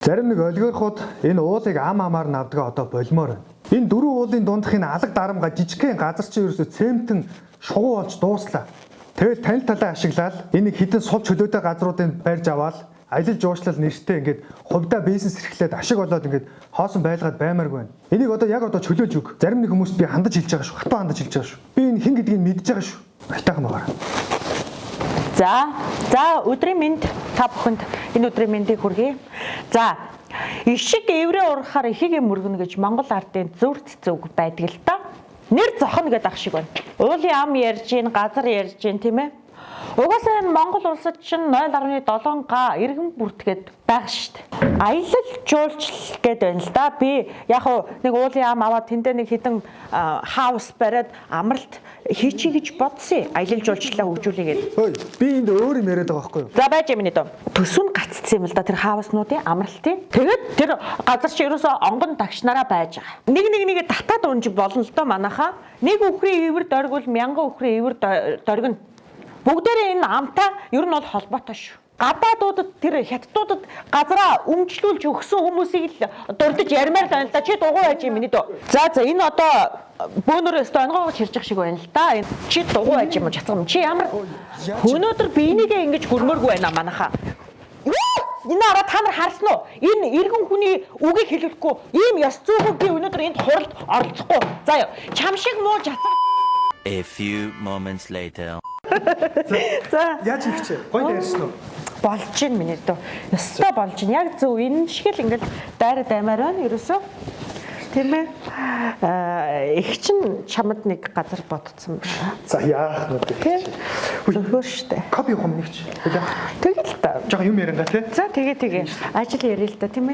Зарим нэг олигархууд энэ уулыг ам амаар навдгаа одоо болмоор байна. Энэ дөрвөн уулын дундх энэ алга дарамга жижигхэн газар чинь ерөөсө цементэн шугуу болж дууслаа. Тэгэл тань талаа ашиглаад энийг хідэн сул чөлөөтэй газруудыг барьж аваад аялал жуулчлал нэртэй ингээд хувьдаа бизнес эрхлээд ашиг болоод ингээд хоосон байлгаад баймааргүй байна. Энийг одоо яг одоо чөлөөж өг. Зарим нэг хүмүүст би хандаж хэлж байгаа шүү. Хатуу хандаж хэлж байгаа шүү. Би энэ хэн гэдгийг мэдж байгаа шүү. Айтайхан байгаа. За өдрийн мэнд та бүхэнд энэ өдрийн мэндийг хүргэе. За ишиг эврээ урахаар ихийг мөргөнө гэж Монгол ардын зөв зүг байдаг л да. Нэр зохино гэдэг ах шиг байна. Уулын ам ярьж гин, газар ярьж гин тийм ээ. Угаасаа энэ Монгол улсад чинь 0.7 га иргэн бүртгээд байгаа шүү дээ. Аялал жуулчлал гэдэг байна л да. Би яг нэг уулын ам аваад тэндээ нэг хідэн хаус бариад амралт хийчихье гэж бодсон. Аялал жуулчлалаа хөгжүүлээ гэдэг. Хөөе, би энд өөр юм яриад байгаа байхгүй юу? За байж юм нэ. Төсөв нь гаццсан юм л да тэр хауснуудын амралтын. Тэгээд тэр газар чи ерөөсөө онгон тагшнараа байж байгаа. Нэг татаад унж болно л доо манайхаа. Нэг үхрийн ивэр доргвол 1000 үхрийн ивэр доргино. Бүгдээрээ энэ амтай ер нь бол холбоотой шүү. Гадаадуудад тэр хятадуудад газараа өмчлүүлж өгсөн хүмүүсийг л дурдж ярмаар л байна л да. Чи дугуй байж юм нэ дөө. За энэ одоо бөөнөр өстө онгоогч хэрж явах шиг байна л да. Чи дугуй байж юм чацгам. Чи ямар өнөөдөр би энийгээ ингэж хөрмөөргүй байна манайхаа. Энэ араа та нар харсан уу? Энэ иргэн хүний үгийг хэлэхгүй ийм ёс зүйгүй би өнөөдөр энд хуралд оролцохгүй. За чам шиг муу жацгаа. A few moments later. За Яаж хийх чи? Гойд ярьсан уу? болж гин миний дөө. Өстой болж гин. Яг зөв энэ шиг л ингээл дайраа даймаар байна. Ерөөсөө тийм ээ. Их чин чамд нэг газар бодсон байна. За яах вэ? Тийм. Зөвхөн штэ. Копи юм нэгч. Тэгэл та. Жага юм ярианга тий. За тэгээ. Ажил ярил л да тийм ээ.